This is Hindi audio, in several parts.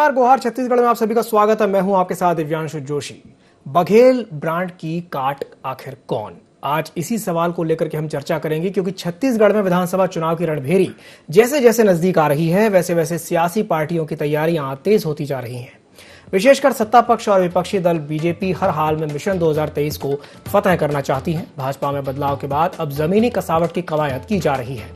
नमस्कार, गोहार छत्तीसगढ़ में आप सभी का स्वागत है। मैं हूं आपके साथ दिव्यांशु जोशी। बघेल ब्रांड की काट आखिर कौन? आज इसी सवाल को लेकर के हम चर्चा करेंगे, क्योंकि छत्तीसगढ़ में विधानसभा चुनाव की रणभेरी जैसे जैसे नजदीक आ रही है, वैसे वैसे सियासी पार्टियों की तैयारियां तेज होती जा रही हैं। विशेषकर सत्ता पक्ष और विपक्षी दल बीजेपी हर हाल में मिशन 2023 को फतह करना चाहती है। भाजपा में बदलाव के बाद अब जमीनी कसावट की कवायद की जा रही है।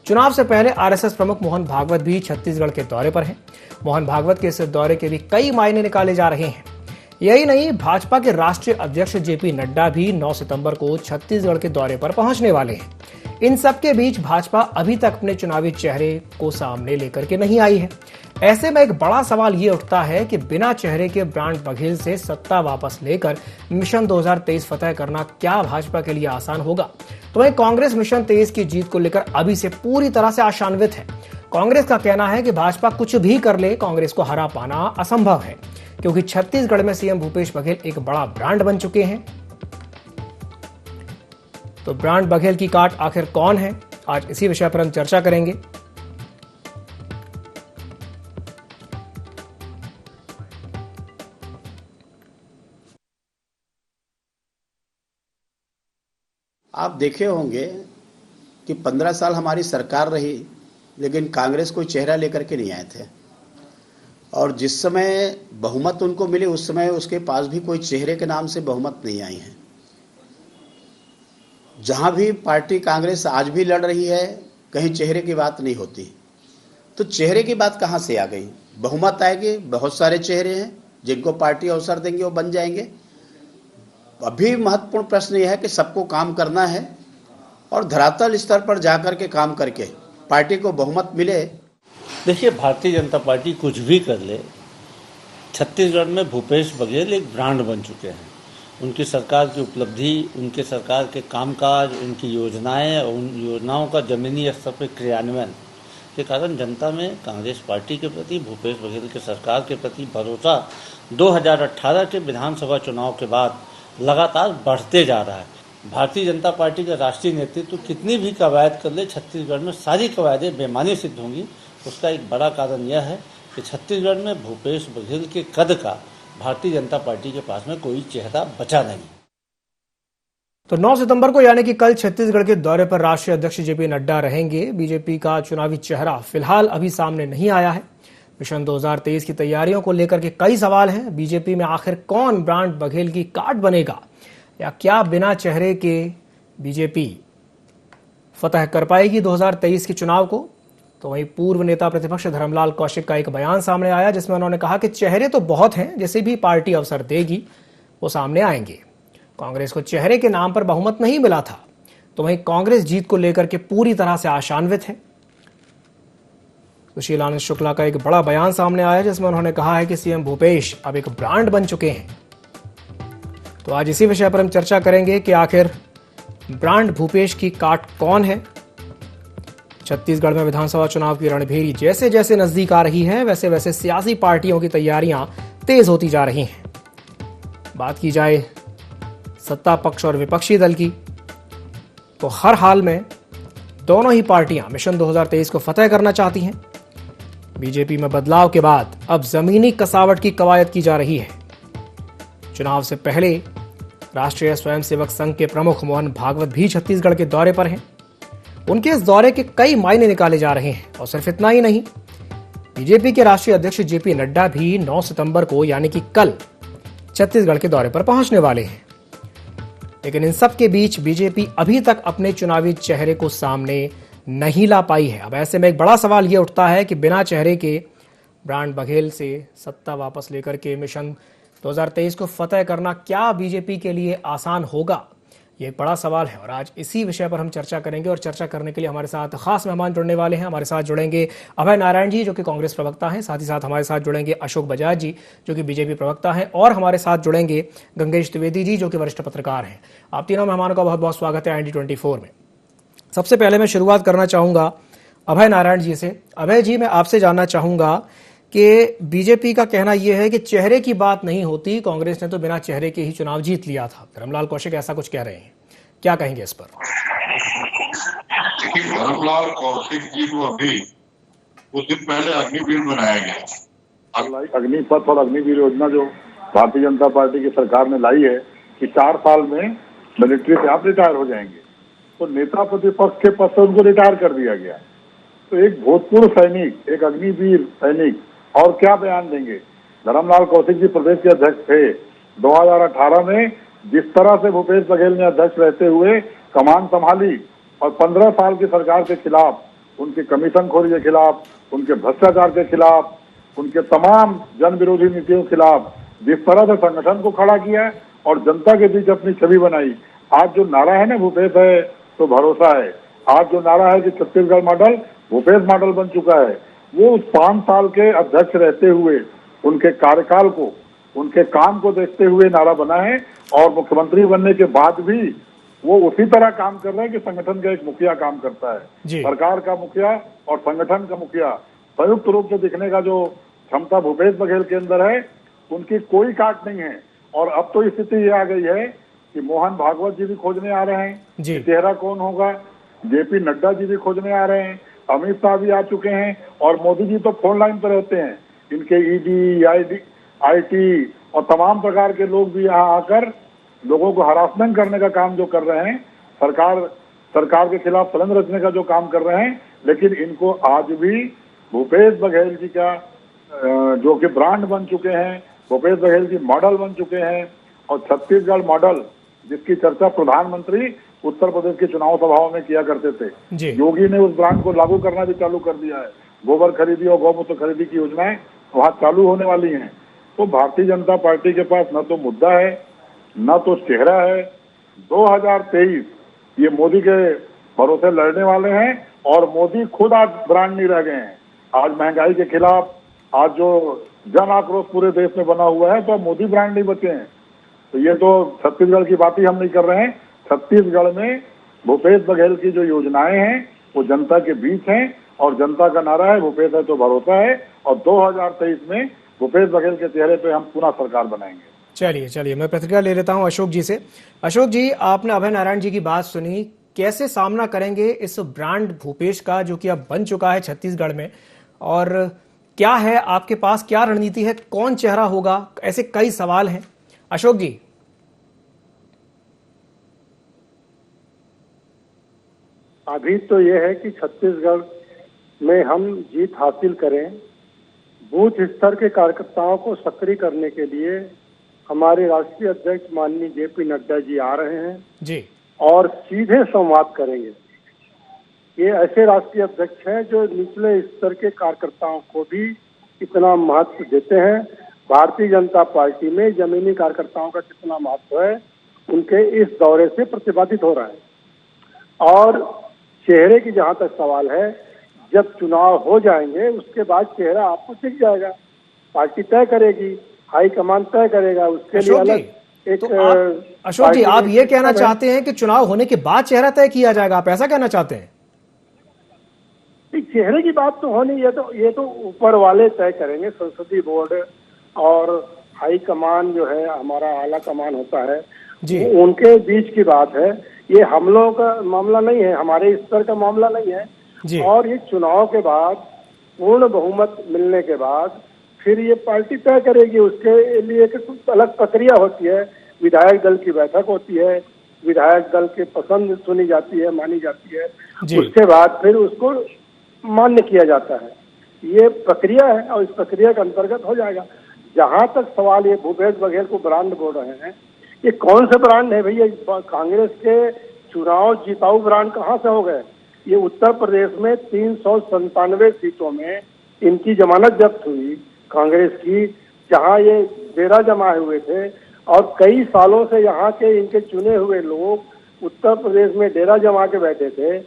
चुनाव से पहले आरएसएस प्रमुख मोहन भागवत भी छत्तीसगढ़ के दौरे पर हैं। मोहन भागवत के इस दौरे के भी कई मायने निकाले जा रहे हैं। यही नहीं, भाजपा के राष्ट्रीय अध्यक्ष जेपी नड्डा भी 9 सितंबर को छत्तीसगढ़ के दौरे पर पहुंचने वाले हैं। इन सबके बीच भाजपा अभी तक अपने चुनावी चेहरे को सामने लेकर के नहीं आई है। ऐसे में एक बड़ा सवाल ये उठता है कि बिना चेहरे के ब्रांड बघेल से सत्ता वापस लेकर मिशन 2023 फतह करना क्या भाजपा के लिए आसान होगा? तो वहीं कांग्रेस मिशन 23 की जीत को लेकर अभी से पूरी तरह से आशान्वित है। कांग्रेस का कहना है कि भाजपा कुछ भी कर ले, कांग्रेस को हरा पाना असंभव है, क्योंकि छत्तीसगढ़ में सीएम भूपेश बघेल एक बड़ा ब्रांड बन चुके हैं। तो ब्रांड बघेल की काट आखिर कौन है, आज इसी विषय पर हम चर्चा करेंगे। आप देखे होंगे कि 15 साल हमारी सरकार रही, लेकिन कांग्रेस कोई चेहरा लेकर के नहीं आए थे, और जिस समय बहुमत उनको मिले उस समय उसके पास भी कोई चेहरे के नाम से बहुमत नहीं आई है। जहां भी पार्टी कांग्रेस आज भी लड़ रही है, कहीं चेहरे की बात नहीं होती। तो चेहरे की बात कहां से आ गई? बहुमत आएगी, बहुत सारे चेहरे हैं जिनको पार्टी अवसर देंगे वो बन जाएंगे। अभी महत्वपूर्ण प्रश्न यह है कि सबको काम करना है और धरातल स्तर पर जाकर के काम करके पार्टी को बहुमत मिले। देखिए, भारतीय जनता पार्टी कुछ भी कर ले, छत्तीसगढ़ में भूपेश बघेल एक ब्रांड बन चुके हैं। उनकी सरकार की उपलब्धि, उनके सरकार के कामकाज, उनकी योजनाएं और उन योजनाओं का जमीनी स्तर पर क्रियान्वयन के कारण जनता में कांग्रेस पार्टी के प्रति, भूपेश बघेल के सरकार के प्रति भरोसा 2018 के विधानसभा चुनाव के बाद लगातार बढ़ते जा रहा है। भारतीय जनता पार्टी का राष्ट्रीय नेतृत्व कितनी भी कवायद कर ले, छत्तीसगढ़ में सारी कवायदें बेमानी सिद्ध होंगी। उसका एक बड़ा कारण यह है कि छत्तीसगढ़ में भूपेश बघेल के कद का भारतीय जनता पार्टी के पास में कोई चेहरा बचा नहीं। तो 9 सितंबर को यानी कि कल छत्तीसगढ़ के दौरे पर राष्ट्रीय अध्यक्ष जेपी नड्डा रहेंगे। बीजेपी का चुनावी चेहरा फिलहाल अभी सामने नहीं आया है। मिशन 2023 की तैयारियों को लेकर के कई सवाल हैं। बीजेपी में आखिर कौन ब्रांड बघेल की काट बनेगा, या क्या बिना चेहरे के बीजेपी फतह कर पाएगी 2023 के चुनाव को? तो वहीं पूर्व नेता प्रतिपक्ष धर्मलाल कौशिक का एक बयान सामने आया, जिसमें उन्होंने कहा कि चेहरे तो बहुत हैं, जैसे भी पार्टी अवसर देगी वो सामने आएंगे। कांग्रेस को चेहरे के नाम पर बहुमत नहीं मिला था। तो वहीं कांग्रेस जीत को लेकर के पूरी तरह से आशान्वित है। सुशील आनंद शुक्ला का एक बड़ा बयान सामने आया, जिसमें उन्होंने कहा है कि सीएम भूपेश अब एक ब्रांड बन चुके हैं। तो आज इसी विषय पर हम चर्चा करेंगे कि आखिर ब्रांड भूपेश की काट कौन है। छत्तीसगढ़ में विधानसभा चुनाव की रणभेरी जैसे जैसे नजदीक आ रही है, वैसे वैसे सियासी पार्टियों की तैयारियां तेज होती जा रही हैं। बात की जाए सत्ता पक्ष और विपक्षी दल की, तो हर हाल में दोनों ही पार्टियां मिशन 2023 को फतह करना चाहती हैं। बीजेपी में बदलाव के बाद अब जमीनी कसावट की कवायद की जा रही है। चुनाव से पहले राष्ट्रीय स्वयंसेवक संघ के प्रमुख मोहन भागवत भी छत्तीसगढ़ के दौरे पर हैं। उनके इस दौरे के कई मायने निकाले जा रहे हैं, और सिर्फ इतना ही नहीं, बीजेपी के राष्ट्रीय अध्यक्ष जेपी नड्डा भी 9 सितंबर को यानी कि कल छत्तीसगढ़ के दौरे पर पहुंचने वाले हैं। लेकिन इन सब के बीच बीजेपी अभी तक अपने चुनावी चेहरे को सामने नहीं ला पाई है। अब ऐसे में एक बड़ा सवाल यह उठता है कि बिना चेहरे के ब्रांड बघेल से सत्ता वापस लेकर के मिशन 2023 को फतह करना क्या बीजेपी के लिए आसान होगा? ये एक बड़ा सवाल है, और आज इसी विषय पर हम चर्चा करेंगे। और चर्चा करने के लिए हमारे साथ खास मेहमान जुड़ने वाले हैं। हमारे साथ जुड़ेंगे अभय नारायण जी, जो कि कांग्रेस प्रवक्ता हैं। साथ ही साथ हमारे साथ जुड़ेंगे अशोक बजाज जी, जो कि बीजेपी प्रवक्ता हैं। और हमारे साथ जुड़ेंगे गंगेश द्विवेदी जी, जो कि वरिष्ठ पत्रकार हैं। आप तीनों मेहमानों का बहुत बहुत स्वागत है IND24 में। सबसे पहले मैं शुरुआत करना चाहूंगा अभय नारायण जी से। अभय जी, मैं आपसे जानना चाहूंगा कि बीजेपी का कहना यह है कि चेहरे की बात नहीं होती, कांग्रेस ने तो बिना चेहरे के ही चुनाव जीत लिया था। धर्मलाल कौशिक ऐसा कुछ कह रहे हैं, क्या कहेंगे इस पर? धर्मलाल कौशिक जी को अभी कुछ दिन पहले अग्निवीर बनाया गया, अग्निपथ और अग्निवीर योजना जो भारतीय जनता पार्टी की सरकार ने लाई है कि 4 साल में मिलिट्री से आप रिटायर हो जाएंगे, तो नेता प्रतिपक्ष के पद से उनको रिटायर कर दिया गया। तो एक भूतपूर्व सैनिक, एक अग्निवीर सैनिक और क्या बयान देंगे। धर्मलाल कौशिक जी प्रदेश के अध्यक्ष थे। 2018 में जिस तरह से भूपेश बघेल ने अध्यक्ष रहते हुए कमान संभाली और 15 साल की सरकार के खिलाफ, उनकी कमीशनखोरी के खिलाफ, उनके भ्रष्टाचार के खिलाफ, उनके तमाम जन विरोधी नीतियों के खिलाफ जिस तरह से संगठन को खड़ा किया और जनता के बीच अपनी छवि बनाई। आज जो नारा है ना, भूपेश है तो भरोसा है, आज जो नारा है कि छत्तीसगढ़ मॉडल भूपेश मॉडल बन चुका है, वो उस 5 साल के अध्यक्ष रहते हुए उनके कार्यकाल को, उनके काम को देखते हुए नारा बना है। और मुख्यमंत्री बनने के बाद भी वो उसी तरह काम कर रहे हैं कि संगठन का एक मुखिया काम करता है। सरकार का मुखिया और संगठन का मुखिया संयुक्त रूप से दिखने का जो क्षमता भूपेश बघेल के अंदर है, उनकी कोई काट नहीं है। और अब तो स्थिति ये आ गई है कि मोहन भागवत जी भी खोजने आ रहे हैं कि चेहरा कौन होगा, जेपी नड्डा जी भी खोजने आ रहे हैं, अमित शाह भी आ चुके हैं और मोदी जी तो फोन लाइन पर रहते हैं। इनके ईडी, आईटी और तमाम प्रकार के लोग भी यहाँ आकर लोगों को हरासमेंट करने का काम जो कर रहे हैं, सरकार के खिलाफ षड्यंत्र रचने का जो काम कर रहे हैं। लेकिन इनको आज भी भूपेश बघेल जी का जो कि ब्रांड बन चुके हैं, भूपेश बघेल जी मॉडल बन चुके हैं और छत्तीसगढ़ मॉडल जिसकी चर्चा प्रधानमंत्री उत्तर प्रदेश के चुनाव सभाओं में किया करते थे, योगी ने उस ब्रांड को लागू करना भी चालू कर दिया है। गोबर खरीदी और गौमूत्र खरीदी की योजनाएं वहां चालू होने वाली हैं। तो भारतीय जनता पार्टी के पास न तो मुद्दा है, न तो चेहरा है। 2023 ये मोदी के भरोसे लड़ने वाले हैं और मोदी खुद आज ब्रांड नहीं रह गए हैं। आज महंगाई के खिलाफ आज जो जन आक्रोश पूरे देश में बना हुआ है, तो मोदी ब्रांड नहीं बचे हैं। तो ये तो छत्तीसगढ़ की बात ही हम नहीं कर रहे हैं। छत्तीसगढ़ में भूपेश बघेल की जो योजनाएं हैं वो जनता के बीच हैं और जनता का नारा है भूपेश है तो भरोसा है। और 2023 में भूपेश बघेल के चेहरे पे हम पुनः सरकार बनाएंगे। चलिए मैं प्रतिक्रिया ले लेता हूं अशोक जी से। अशोक जी, आपने अभय नारायण जी की बात सुनी, कैसे सामना करेंगे इस ब्रांड भूपेश का जो कि अब बन चुका है छत्तीसगढ़ में, और क्या है आपके पास, क्या रणनीति है, कौन चेहरा होगा? ऐसे कई सवाल हैं अशोक जी। अभी तो ये है कि छत्तीसगढ़ में हम जीत हासिल करें। बूथ स्तर के कार्यकर्ताओं को सक्रिय करने के लिए हमारे राष्ट्रीय अध्यक्ष माननीय जेपी नड्डा जी आ रहे हैं जी, और सीधे संवाद करेंगे। ये ऐसे राष्ट्रीय अध्यक्ष हैं जो निचले स्तर के कार्यकर्ताओं को भी इतना महत्व देते हैं। भारतीय जनता पार्टी में जमीनी कार्यकर्ताओं का कितना महत्व है, उनके इस दौरे से प्रतिपादित हो रहा है। और चेहरे की जहां तक सवाल है, जब चुनाव हो जाएंगे उसके बाद चेहरा आपको दिख जाएगा, पार्टी तय करेगी, हाईकमान तय करेगा, उसके लिए अलग एक। तो अशोक जी, आप ये कहना चाहते हैं कि चुनाव होने के बाद चेहरा तय किया जाएगा, आप ऐसा कहना चाहते हैं? चेहरे की बात तो होनी, ये तो ऊपर वाले तय करेंगे, संसदीय बोर्ड और हाईकमान जो है हमारा आला कमान होता है जी, उनके बीच की बात है। ये हम लोगों का मामला नहीं है, हमारे स्तर का मामला नहीं है जी। और ये चुनाव के बाद पूर्ण बहुमत मिलने के बाद फिर ये पार्टी तय करेगी। उसके लिए कुछ अलग प्रक्रिया होती है, विधायक दल की बैठक होती है, विधायक दल की पसंद सुनी जाती है, मानी जाती है, उसके बाद फिर उसको मान्य किया जाता है। ये प्रक्रिया है और इस प्रक्रिया के अंतर्गत हो जाएगा। जहां तक सवाल ये भूपेश बघेल को ब्रांड बोल रहे हैं, ये कौन से ब्रांड है भैया? कांग्रेस के चुनाव जिताऊ ब्रांड कहाँ से हो गए? ये उत्तर प्रदेश में 397 सीटों में इनकी जमानत जब्त हुई कांग्रेस की, जहां ये डेरा जमाए हुए थे और कई सालों से यहाँ के इनके चुने हुए लोग उत्तर प्रदेश में डेरा जमा के बैठे थे।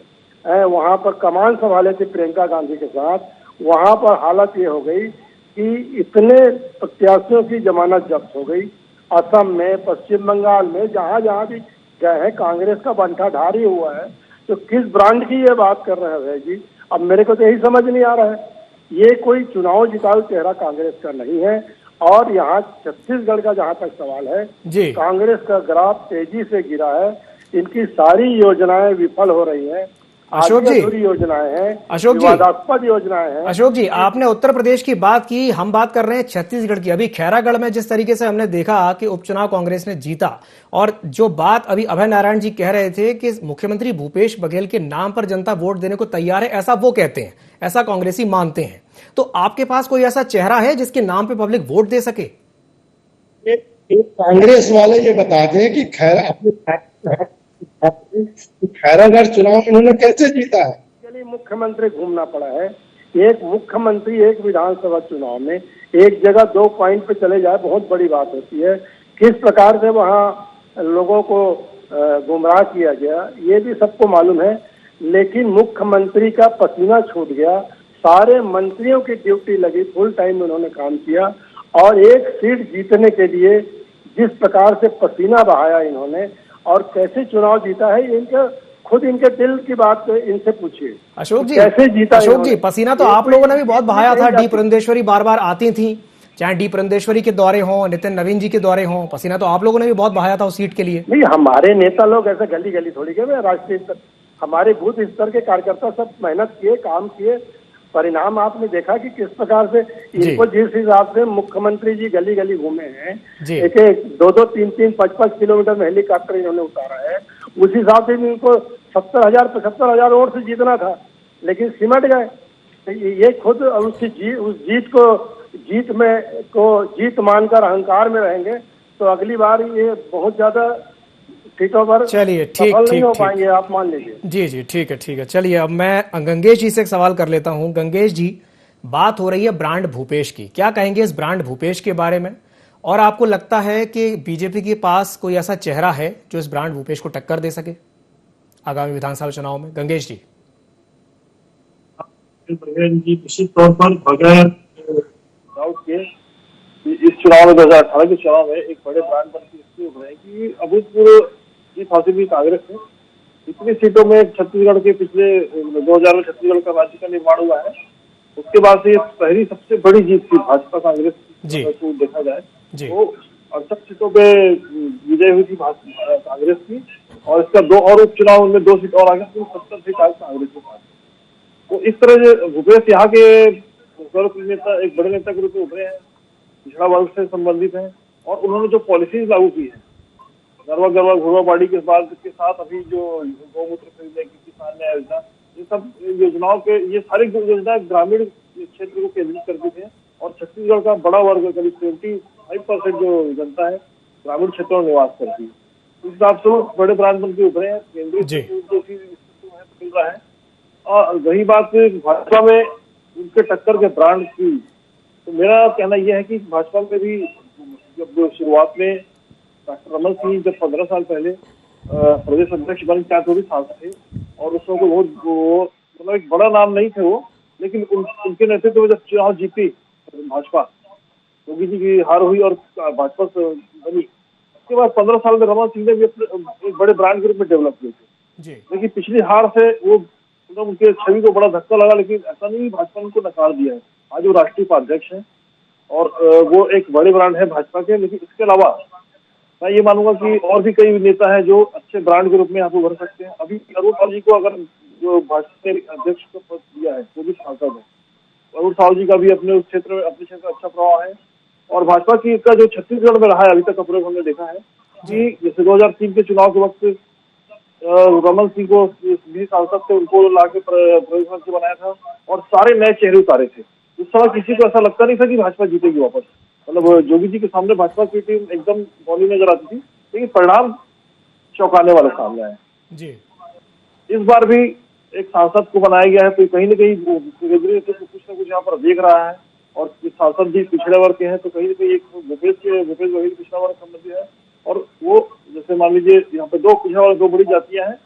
वहां पर कमान संभाले थे प्रियंका गांधी के साथ। वहां पर हालत ये हो गई कि इतने प्रत्याशियों की जमानत जब्त हो गई। असम में, पश्चिम बंगाल में, जहां जहां भी गए हैं कांग्रेस का बंटाढार ही हुआ है। तो किस ब्रांड की ये बात कर रहे हैं जी? अब मेरे को तो यही समझ नहीं आ रहा है। ये कोई चुनाव जिताऊ चेहरा कांग्रेस का नहीं है। और यहाँ छत्तीसगढ़ का जहां तक सवाल है जी, कांग्रेस का ग्राफ तेजी से गिरा है, इनकी सारी योजनाएं विफल हो रही हैं। अशोक जी, अधूरी योजनाएं हैं, अशोक जी, विवादास्पद योजनाएं हैं। अशोक जी, आपने उत्तर प्रदेश की बात की, हम बात कर रहे हैं छत्तीसगढ़ की। अभी खैरागढ़ में जिस तरीके से हमने देखा कि उपचुनाव कांग्रेस ने जीता, और जो बात अभी अभय नारायण जी कह रहे थे कि मुख्यमंत्री भूपेश बघेल के नाम पर जनता वोट देने को तैयार है, ऐसा वो कहते हैं, ऐसा कांग्रेसी मानते हैं। तो आपके पास कोई ऐसा चेहरा है जिसके नाम पे पब्लिक वोट दे सके? कांग्रेस वाले ये बताते हैं कि खैरागढ़ चुनाव इन्होंने कैसे जीता है। चलिए, मुख्यमंत्री घूमना पड़ा है। एक मुख्यमंत्री एक विधानसभा चुनाव में एक जगह 2 पॉइंट पे चले जाए, बहुत बड़ी बात होती है। किस प्रकार से वहाँ लोगों को गुमराह किया गया, ये भी सबको मालूम है। लेकिन मुख्यमंत्री का पसीना छूट गया, सारे मंत्रियों की ड्यूटी लगी, फुल टाइम उन्होंने काम किया, और एक सीट जीतने के लिए जिस प्रकार से पसीना बहाया इन्होंने और कैसे चुनाव जीता है, इनका खुद इनके दिल की बात इनसे पूछिए। अशोक जी, कैसे जीता अशोक जी, पसीना तो आप लोगों ने भी बहुत बहाया था। डी पुरंदेश्वरी बार बार आती थी, चाहे डी पुरंदेश्वरी के दौरे हों, नितिन नवीन जी के दौरे हों, पसीना तो आप लोगों ने भी बहुत बहाया था उस सीट के लिए। नहीं, हमारे नेता लोग ऐसे गली गली थोड़ी गए, राष्ट्रीय स्तर, हमारे बूथ स्तर के कार्यकर्ता सब मेहनत किए, काम किए। परिणाम आपने देखा कि किस प्रकार से इनको जिस हिसाब से मुख्यमंत्री जी गली गली घूमे हैं, एक 2-2, 3-3, 5-5 किलोमीटर में हेलीकॉप्टर इन्होंने उतारा है, उस हिसाब से इनको 70,000-75,000 वोट से जीतना था, लेकिन सिमट गए। ये खुद उसकी उस जीत मानकर अहंकार में रहेंगे तो अगली बार ये बहुत ज्यादा सीटों पर चलिए, ठीक नहीं हो पाएंगे, आप मान लीजिए। जी जी, ठीक है। चलिए, अब मैं गंगेश जी से एक सवाल कर लेता हूं। गंगेश जी, बात हो रही है ब्रांड भूपेश की, क्या कहेंगे इस ब्रांड भूपेश के बारे में? और आपको लगता है कि बीजेपी के पास कोई ऐसा चेहरा है जो इस ब्रांड भूपेश को टक्कर दे सके आगामी विधानसभा चुनाव में? गंगेश जी। निश्चित तौर पर बगैर डाउट के इस चुनाव में 2018 के चुनाव में एक बड़े ब्रांड बन के इसलिए उभरे हैं कि अभूतपूर्व जीत हासिल की कांग्रेस ने। इतनी सीटों में छत्तीसगढ़ के पिछले 2000 में छत्तीसगढ़ का राज्य का निर्माण हुआ है, उसके बाद से ये पहली सबसे बड़ी जीत थी भाजपा कांग्रेस को देखा जाए तो 68 सीटों पे विजय हुई थी कांग्रेस की, और इसका 2 और उपचुनाव, उनमें 2 सीट और आ गया, 70 सीट आज कांग्रेस के पास। तो इस तरह से भूपेश यहाँ के नेता, एक बड़े नेता के रूप में उभरे हैं, पिछड़ा वर्ग से संबंधित हैं, और उन्होंने जो पॉलिसीज लागू की है, गरवा घुड़वाबाड़ी के बाद के साथ अभी जो गौमूत्र खरीदने की किसान न्याय योजना, ये सब योजनाओं के, ये सारी योजनाएं ग्रामीण क्षेत्र को केंद्रित करती थे, और छत्तीसगढ़ का बड़ा वर्ग, करीब 75% जो जनता है ग्रामीण क्षेत्रों में निवास करती है। इस हिसाब से बड़े ब्रांड बन के उभरे हैं, केंद्रीय मिल रहा है। और रही बात भाजपा में उनके टक्कर के ब्रांड की, तो मेरा कहना यह है कि भाजपा में भी जब शुरुआत में डॉक्टर रमन सिंह जब 15 साल पहले प्रदेश अध्यक्ष बन के तो भी सांसद थे, और उसमें बहुत मतलब एक बड़ा नाम नहीं थे वो, लेकिन उनके नेतृत्व में जब चुनाव जीती भाजपा, योगी जी की हार हुई और भाजपा बनी, उसके बाद 15 साल में रमन सिंह ने भी अपने एक बड़े ब्रांड के रूप में डेवलप किए थे। लेकिन पिछली हार से वो उनके छवि को बड़ा धक्का लगा, लेकिन ऐसा नहीं भाजपा ने उनको नकार दिया है। आज वो राष्ट्रीय उपाध्यक्ष है और वो एक बड़े ब्रांड है भाजपा के। लेकिन इसके अलावा मैं ये मानूंगा कि और भी कई नेता हैं जो अच्छे ब्रांड के रूप में यहाँ पे उभर सकते हैं। अभी अरुण साहु जी को अगर जो भाजपा ने अध्यक्ष का पद दिया है वो भी सांसद है, अरुण साहु जी का भी अपने क्षेत्र में अच्छा प्रभाव है। और भाजपा की का जो छत्तीसगढ़ में रहा है अभी तक का प्रयोग हमने देखा है कि जैसे 2003 के चुनाव के वक्त रमन सिंह को भी सांसद थे, उनको लाके प्रदेश मंत्री बनाया था और सारे नए चेहरे उतारे थे। उस समय किसी को ऐसा लगता नहीं था कि भाजपा जीतेगी वापस, मतलब जोगी जी के सामने भाजपा की टीम एकदम बॉली नजर आती थी, लेकिन परिणाम चौंकाने वाले सामने आए जी। इस बार भी एक सांसद को बनाया गया है, तो कहीं न कहीं केंद्रीय तो कुछ न कुछ यहाँ पर देख रहा है, और सांसद भी पिछड़े वर्ग के हैं, तो कहीं न कहीं एक भूपेश बघेल पिछड़ा वर्ग संबंधी है। और वो जैसे मान लीजिए यहाँ पे 2 पिछड़ा वर्ग 2 बड़ी जातियां हैं,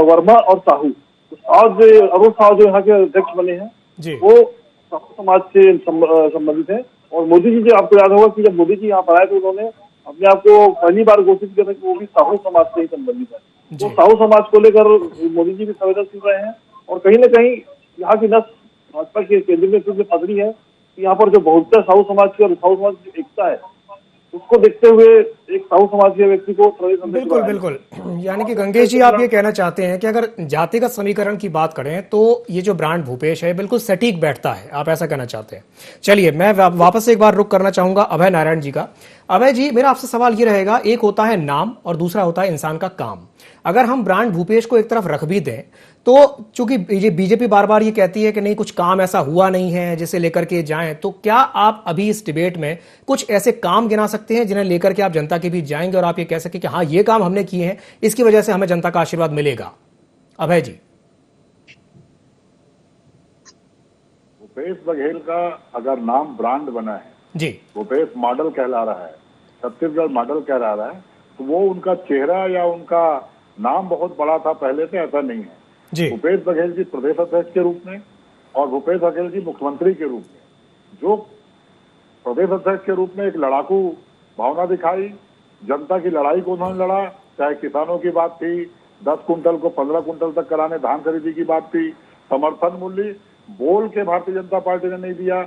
वर्मा और साहू। तो अरुण साहु जो यहाँ के अध्यक्ष बने हैं वो साहू समाज से संबंधित है। और मोदी जी, जो आपको याद होगा कि जब मोदी जी यहाँ पर आए तो उन्होंने अपने आप को पहली बार घोषित किया था कि वो भी साहू समाज से ही संबंधित है। तो साहू समाज को लेकर मोदी जी भी संवेदनशील रहे हैं, और कहीं न कहीं यहाँ की नस भाजपा के केंद्रीय नेतृत्व में पकड़ी है कि यहाँ पर जो बहुलता साहू समाज की और साहू समाज की एकता है, उसको देखते हुए एक साहू समाज के व्यक्ति को प्रदेश अध्यक्ष बिल्कुल बनाया। बिल्कुल, यानी कि गंगेश जी आप ये कहना चाहते हैं कि अगर जातिगत समीकरण की बात करें तो ये जो ब्रांड भूपेश है बिल्कुल सटीक बैठता है, आप ऐसा कहना चाहते हैं। चलिए मैं वापस एक बार रुक करना चाहूंगा अभय नारायण जी का। अभय जी, मेरा आपसे सवाल ये रहेगा, एक होता है नाम और दूसरा होता है इंसान का काम। अगर हम ब्रांड भूपेश को एक तरफ रख भी दें तो चूंकि बीजेपी बार बार ये कहती है कि नहीं कुछ काम ऐसा हुआ नहीं है जिसे लेकर के जाएं, तो क्या आप अभी इस डिबेट में कुछ ऐसे काम गिना सकते हैं जिन्हें लेकर के आप जनता के बीच जाएंगे और आप ये कह सके कि हाँ ये काम हमने किए हैं, इसकी वजह से हमें जनता का आशीर्वाद मिलेगा? अभय जी। भूपेश बघेल का अगर नाम ब्रांड बना है जी, भूपेश मॉडल कहला रहा है, छत्तीसगढ़ मॉडल कहला रहा है, तो वो उनका चेहरा या उनका नाम बहुत बड़ा था पहले से, ऐसा नहीं है। जी, भूपेश बघेल जी प्रदेश अध्यक्ष के रूप में और भूपेश बघेल जी मुख्यमंत्री के रूप में जो प्रदेश अध्यक्ष के रूप में एक लड़ाकू भावना दिखाई, जनता की लड़ाई को उन्होंने लड़ा, चाहे किसानों की बात थी, 10 कुंटल को 15 कुंटल तक कराने धान खरीदी की बात थी, समर्थन मूल्य बोल के भारतीय जनता पार्टी ने नहीं दिया,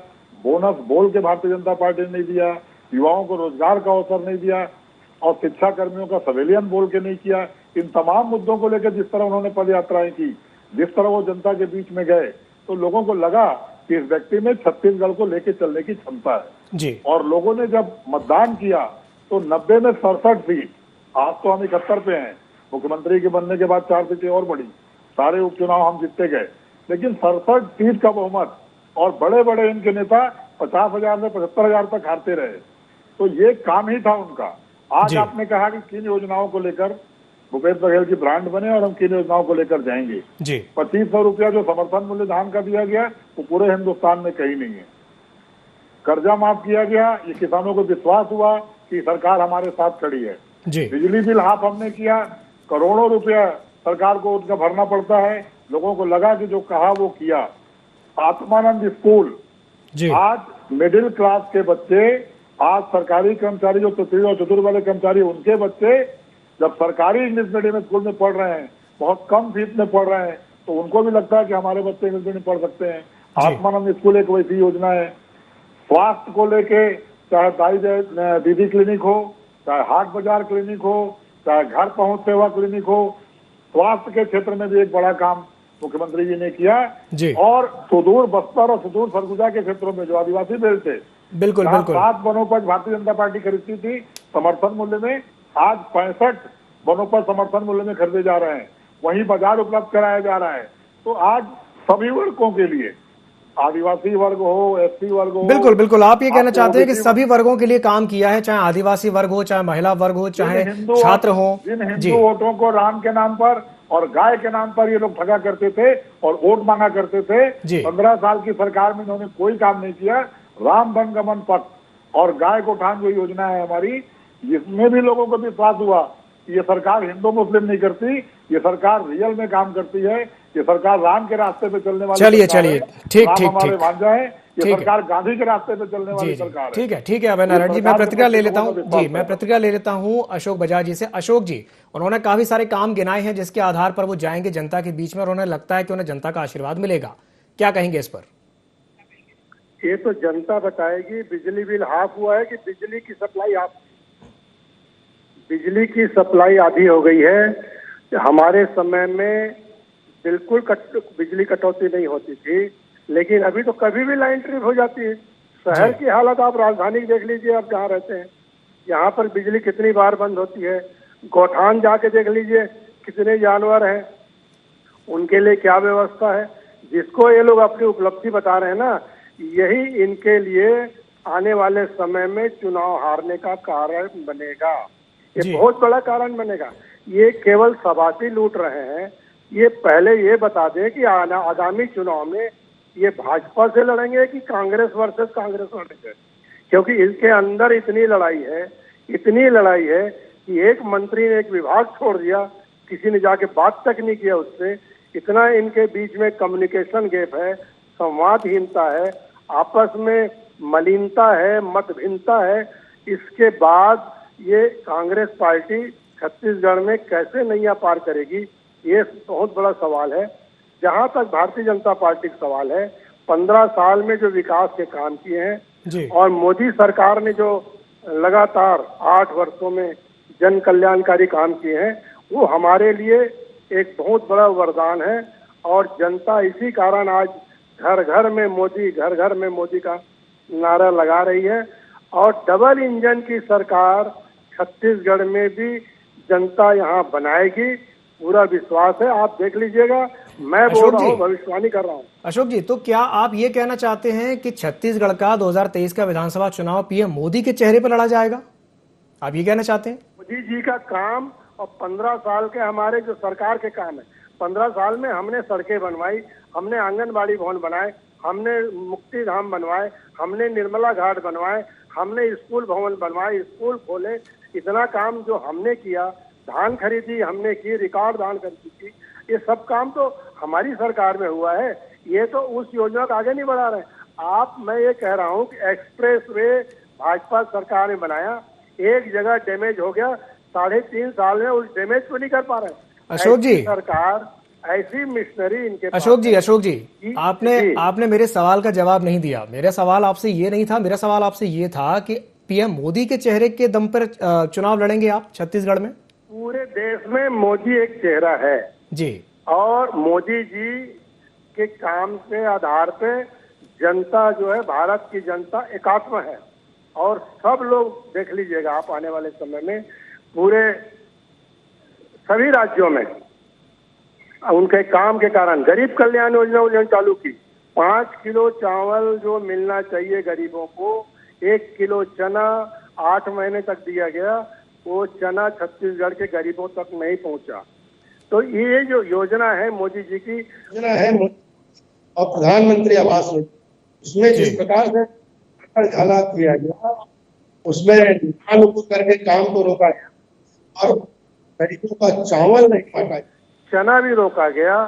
बोनस बोल के भारतीय जनता पार्टी ने नहीं दिया, युवाओं को रोजगार का अवसर नहीं दिया और शिक्षा कर्मियों का सवेलियन बोल के नहीं किया। इन तमाम मुद्दों को लेकर जिस तरह उन्होंने पद यात्राएं की, जिस तरह वो जनता के बीच में गए, तो लोगों को लगा कि इस व्यक्ति में छत्तीसगढ़ को लेकर चलने की क्षमता है जी। और लोगों ने जब मतदान किया तो 90 में 67 सीट, आज तो हम 71 पे हैं, मुख्यमंत्री के बनने के बाद 4 सीटें और बढ़ी, सारे उपचुनाव हम जीतते गए, लेकिन 67 सीट का बहुमत और बड़े बड़े इनके नेता 50,000 से 75,000 तक हारते रहे। तो ये काम ही था उनका। आज आपने कहा कि किन योजनाओं को लेकर भूपेश बघेल की ब्रांड बने और हम किन योजनाओं को लेकर जाएंगे। 2500 रुपया जो समर्थन मूल्य धान का दिया गया वो पूरे हिंदुस्तान में कहीं नहीं है। कर्जा माफ किया गया, ये किसानों को विश्वास हुआ कि सरकार हमारे साथ खड़ी है। बिजली बिल हाफ हमने किया, करोड़ों रुपया सरकार को उनका भरना पड़ता है, लोगों को लगा कि जो कहा वो किया। आत्मानंद स्कूल, आज मिडिल क्लास के बच्चे, आज सरकारी कर्मचारी जो तृतीय और चतुर्थ वाले कर्मचारी, उनके बच्चे जब सरकारी इंग्लिश मीडियम स्कूल में पढ़ रहे हैं, बहुत कम फीस में पढ़ रहे हैं, तो उनको भी लगता है कि हमारे बच्चे इंग्लिश मीडियम पढ़ सकते हैं। आत्मानंद स्कूल एक वैसी योजना है। स्वास्थ्य को लेके चाहे दाई दीदी क्लिनिक हो, चाहे हाट बाजार क्लिनिक हो, चाहे घर पहुंच सेवा क्लिनिक हो, स्वास्थ्य के क्षेत्र में भी एक बड़ा काम मुख्यमंत्री जी ने किया। और सुदूर बस्तर और सुदूर सरगुजा के क्षेत्रों में जो आदिवासी बेल्ट थे, बिल्कुल बिल्कुल 7 वनोपज भारतीय जनता पार्टी खरीदती थी समर्थन मूल्य में, आज 65 वनोपज समर्थन मूल्य में खरीदे जा रहे हैं, वहीं बाजार उपलब्ध कराया जा रहा है। तो आज सभी वर्गों के लिए, आदिवासी वर्ग हो, एससी वर्ग हो, बिल्कुल बिल्कुल, आप ये कहना चाहते हैं कि सभी वर्गों के लिए काम किया है, चाहे आदिवासी वर्ग हो, चाहे महिला वर्ग हो, चाहे छात्र हो। जिन हिंदू वोटों को राम के नाम पर और गाय के नाम पर ये लोग ठगा करते थे और वोट मांगा करते थे, 15 साल की सरकार में इन्होंने कोई काम नहीं किया। राम वन गमन पथ और गाय को ठान जो योजना है हमारी, जिसमें भी लोगों को विश्वास हुआ कि ये सरकार हिंदू मुस्लिम नहीं करती, ये सरकार रियल में काम करती है, ये सरकार राम के रास्ते पे चलने वाली चलिए ठीक हमारे भांजा है, ये सरकार गांधी के रास्ते पे चलने वाली सरकार है। ठीक है अभय नारायण जी, मैं प्रतिक्रिया ले लेता हूँ मैं प्रतिक्रिया ले लेता हूँ अशोक बजाज जी से। अशोक जी, उन्होंने काफी सारे काम गिनाए हैं जिसके आधार पर वो जाएंगे जनता के बीच में और उन्हें लगता है कि उन्हें जनता का आशीर्वाद मिलेगा, क्या कहेंगे इस पर? ये तो जनता बताएगी। बिजली बिल हाफ हुआ है कि बिजली की सप्लाई हाफ? बिजली की सप्लाई आधी हो गई है। हमारे समय में बिल्कुल बिजली कटौती नहीं होती थी, लेकिन अभी तो कभी भी लाइन ट्रिप हो जाती है। शहर की हालत आप राजधानी देख लीजिए, आप जहाँ रहते हैं, यहाँ पर बिजली कितनी बार बंद होती है। गौठान जाके देख लीजिए कितने जानवर हैं, उनके लिए क्या व्यवस्था है। जिसको ये लोग अपनी उपलब्धि बता रहे हैं ना, यही इनके लिए आने वाले समय में चुनाव हारने का कारण बनेगा। ये बहुत बड़ा कारण बनेगा। ये केवल सभासी लूट रहे हैं। ये पहले ये बता दें कि आगामी चुनाव में ये भाजपा से लड़ेंगे कि कांग्रेस वर्सेस कांग्रेस लड़ेंगे, क्योंकि इसके अंदर इतनी लड़ाई है कि एक मंत्री ने एक विभाग छोड़ दिया, किसी ने जाके बात तक नहीं किया उससे। इतना इनके बीच में कम्युनिकेशन गैप है, संवादहीनता है, आपस में मलिनता है, मतभिन्नता है। इसके बाद ये कांग्रेस पार्टी छत्तीसगढ़ में कैसे नैया पार करेगी, ये बहुत बड़ा सवाल है। जहां तक भारतीय जनता पार्टी का सवाल है, 15 साल में जो विकास के काम किए हैं और मोदी सरकार ने जो लगातार 8 वर्षों में जन कल्याणकारी काम किए हैं, वो हमारे लिए एक बहुत बड़ा वरदान है। और जनता इसी कारण आज घर घर में मोदी का नारा लगा रही है। और डबल इंजन की सरकार छत्तीसगढ़ में भी जनता यहाँ बनाएगी, पूरा विश्वास है। आप देख लीजिएगा, मैं बोल रहा हूँ, भविष्यवाणी कर रहा हूँ। अशोक जी, तो क्या आप ये कहना चाहते हैं कि छत्तीसगढ़ का 2023 का विधानसभा चुनाव पीएम मोदी के चेहरे पर लड़ा जाएगा? आप ये कहना चाहते हैं? मोदी जी का काम और 15 साल के हमारे जो सरकार के काम है, 15 साल में हमने सड़कें बनवाई, हमने आंगनबाड़ी भवन बनाए, हमने मुक्ति धाम बनवाए, हमने निर्मला घाट बनवाए, हमने स्कूल भवन बनवाए, स्कूल खोले। इतना काम जो हमने किया, धान खरीदी हमने की, रिकॉर्ड धान खरीदी की, ये सब काम तो हमारी सरकार में हुआ है। ये तो उस योजना को आगे नहीं बढ़ा रहे। मैं ये कह रहा हूँ कि एक्सप्रेस वे भाजपा सरकार ने बनाया, एक जगह डैमेज हो गया, 3.5 साल में उस डैमेज को नहीं कर पा रहे। अशोक जी, सरकार ऐसी मिशनरी इनके अशोक जी, आपने मेरे सवाल का जवाब नहीं दिया। मेरा सवाल आपसे ये नहीं था, मेरा सवाल आपसे ये था कि पीएम मोदी के चेहरे के दम पर चुनाव लड़ेंगे आप छत्तीसगढ़ में? पूरे देश में मोदी एक चेहरा है जी, और मोदी जी के काम के आधार पे जनता जो है, भारत की जनता एकात्म है। और सब लोग देख लीजिएगा आप, आने वाले समय में पूरे सभी राज्यों में उनके काम के कारण गरीब कल्याण योजना उन्होंने चालू की। 5 किलो चावल जो मिलना चाहिए गरीबों को, 1 किलो चना 8 महीने तक दिया गया, वो चना छत्तीसगढ़ के गरीबों तक नहीं पहुंचा। तो ये जो योजना है मोदी जी की योजना है, और प्रधानमंत्री आवास योजना, उसमें जिस प्रकार से हालात किया गया, उसमें लोगों करके काम को रोका गया और गरीबों का चावल नहीं बांटा, चना भी रोका गया।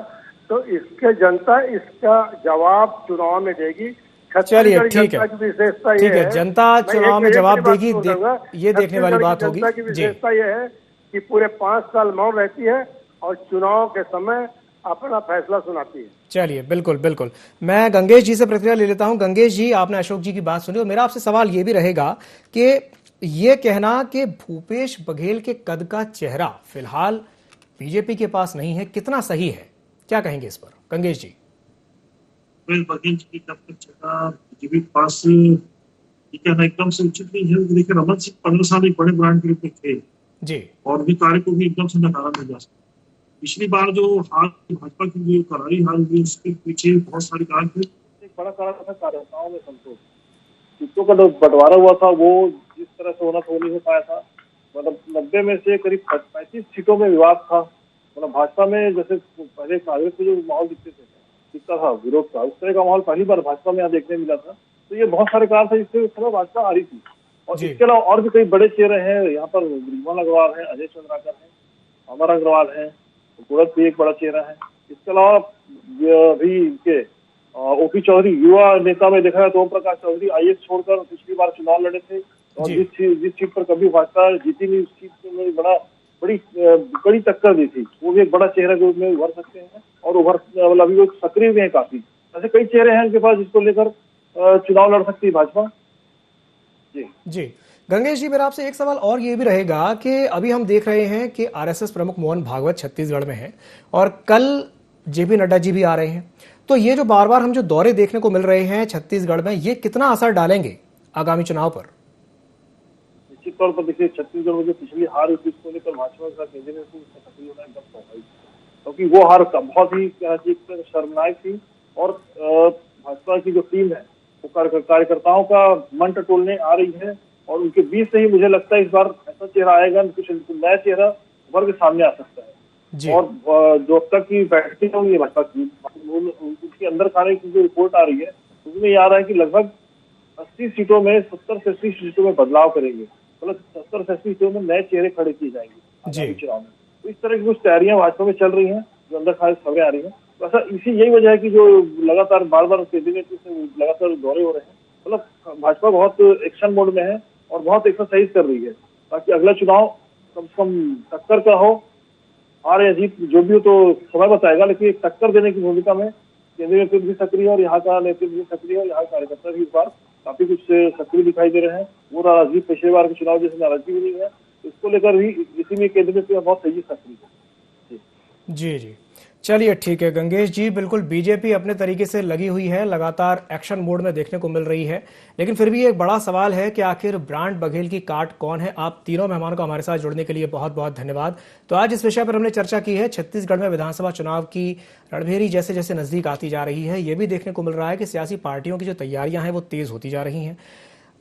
तो इसके जनता इसका जवाब चुनाव में देगी। चलिए, ठीक है, विशेषता ठीक है, जनता चुनाव में जवाब देगी, ये देखने वाली बात होगी। जनता की विशेषता ये है कि पूरे 5 साल मौन रहती है और चुनाव के समय अपना फैसला सुनाती है। चलिए, बिल्कुल बिल्कुल, मैं गंगेश जी से प्रतिक्रिया ले लेता हूं। गंगेश जी, आपने अशोक जी की बात सुनी और मेरा आपसे सवाल ये भी रहेगा कि ये कहना कि भूपेश बघेल के कद का चेहरा फिलहाल बीजेपी के पास नहीं है, कितना सही है? क्या कहेंगे इस पर, गंगेश जी? बघेल जी की कद का चेहरा बीजेपी के पास ये कहना एकदम से उचित नहीं है। देखिए, रमन सिंह 15 साल एक बड़े ब्रांड के रूप में थे जी, और भी कार्य को भी एकदम से नकारा नहीं जा सकता। पिछली बार जो हार भाजपा की जो करारी हार हुई, उसके पीछे बहुत सारे कारण थे। एक बड़ा कारण था कार्यकर्ताओं में संतोष। सीटों का जो बंटवारा हुआ था वो जिस तरह से होना था वो नहीं हो पाया था। मतलब 90 में से करीब 35 सीटों में विवाद था। मतलब भाजपा में जैसे पहले कांग्रेस में जो माहौल दिखता था विरोध का, उस तरह का माहौल पहली बार भाजपा में यहाँ देखने मिला था। तो ये बहुत सारे कारण थे जिससे उस समय भाजपा आ रही थी। और इसके अलावा और भी कई बड़े चेहरे हैं यहाँ पर। रिजवान अग्रवाल है, अजय चंद्राकर है, अमर अग्रवाल है, गोरख भी एक बड़ा चेहरा है। इसके अलावा भी इनके ओपी चौधरी, युवा नेता में देखा जाए तो ओम प्रकाश चौधरी आईएएस छोड़कर पिछली बार चुनाव लड़े थे और जिस सीट पर कभी भाजपा जीती नहीं, उस सीट में बड़ी टक्कर दी थी। वो भी एक बड़ा चेहरा के रूप में उभर सकते हैं और अभी वो सक्रिय भी है काफी। ऐसे कई चेहरे हैं उनके पास जिसको लेकर चुनाव लड़ सकती है भाजपा। जी, गंगेश जी, मेरा आपसे एक सवाल और ये भी रहेगा कि अभी हम देख रहे हैं कि आरएसएस प्रमुख मोहन भागवत छत्तीसगढ़ में हैं और कल जेपी नड्डा जी भी आ रहे हैं। तो ये जो बार बार हम जो दौरे देखने को मिल रहे हैं छत्तीसगढ़ में, ये कितना असर डालेंगे आगामी चुनाव पर? निश्चित तौर पर देखिए, छत्तीसगढ़ में जो पिछली हार हुई उसको लेकर भाजपा का केंद्रीय नेतृत्व सक्रिय होना एकदम स्वाभाविक, क्योंकि वो हार बहुत ही शर्मनाक थी। और भाजपा की जो टीम है वो कार्यकर्ताओं का मन टटोलने आ रही है और उनके बीच से ही मुझे लगता है इस बार ऐसा चेहरा आएगा, कुछ नया चेहरा उभर के सामने आ सकता है। और जो अब तक की बैठकें होंगी भाजपा की, उसके अंदर खाने की जो रिपोर्ट आ रही है उसमें ये आ रहा है कि लगभग 80 सीटों में 70 से 80 सीटों में बदलाव करेंगे। मतलब 70 से 80 सीटों में नए चेहरे खड़े किए जाएंगे चुनाव में। तो इस तरह की कुछ तैयारियां भाजपा में चल रही हैं, जो अंदर खाने खबरें आ रही है। तो ऐसा यही वजह है कि जो लगातार बार बार केंद्रीय नेतृत्व से लगातार दौरे हो रहे हैं। मतलब भाजपा बहुत एक्शन मोड में है और बहुत एक्सरसाइज कर रही है ताकि अगला चुनाव कम से कम टक्कर का हो। हार या जीत जो भी हो तो समय बताएगा, लेकिन एक टक्कर देने की भूमिका में केंद्रीय नेतृत्व भी सक्रिय है और यहाँ का नेतृत्व भी सक्रिय है और यहाँ कार्यकर्ता भी इस बार काफी कुछ सक्रिय दिखाई दे रहे हैं। वो नाराजगी पिछले बार के चुनाव जैसे नाराजगी भी नहीं है, इसको लेकर भी इसी में केंद्र में बहुत तेजी सक्रिय है। जी जी, चलिए ठीक है गंगेश जी, बिल्कुल बीजेपी अपने तरीके से लगी हुई है, लगातार एक्शन मोड में देखने को मिल रही है, लेकिन फिर भी एक बड़ा सवाल है कि आखिर ब्रांड बघेल की काट कौन है। आप तीनों मेहमानों को हमारे साथ जुड़ने के लिए बहुत बहुत धन्यवाद। तो आज इस विषय पर हमने चर्चा की है। छत्तीसगढ़ में विधानसभा चुनाव की रणभेरी जैसे जैसे नजदीक आती जा रही है, ये भी देखने को मिल रहा है कि सियासी पार्टियों की जो तैयारियां हैं वो तेज होती जा रही हैं।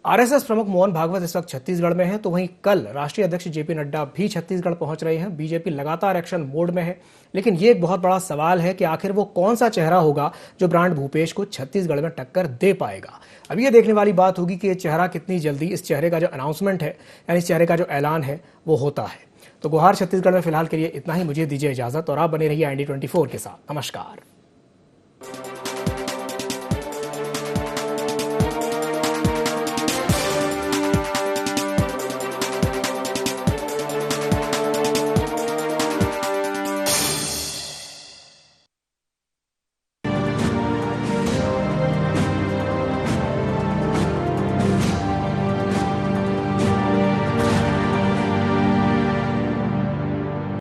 आरएसएस प्रमुख मोहन भागवत इस वक्त छत्तीसगढ़ में है, तो वहीं कल राष्ट्रीय अध्यक्ष जेपी नड्डा भी छत्तीसगढ़ पहुंच रहे हैं। बीजेपी लगातार एक्शन मोड में है, लेकिन ये एक बहुत बड़ा सवाल है कि आखिर वो कौन सा चेहरा होगा जो ब्रांड भूपेश को छत्तीसगढ़ में टक्कर दे पाएगा। अब ये देखने वाली बात होगी कि ये चेहरा कितनी जल्दी, इस चेहरे का जो अनाउंसमेंट है यानी इस चेहरे का जो ऐलान है वो होता है। तो गुहार छत्तीसगढ़ में फिलहाल के लिए इतना ही। मुझे दीजिए इजाजत और आप बने रहिए IND24 के साथ। नमस्कार।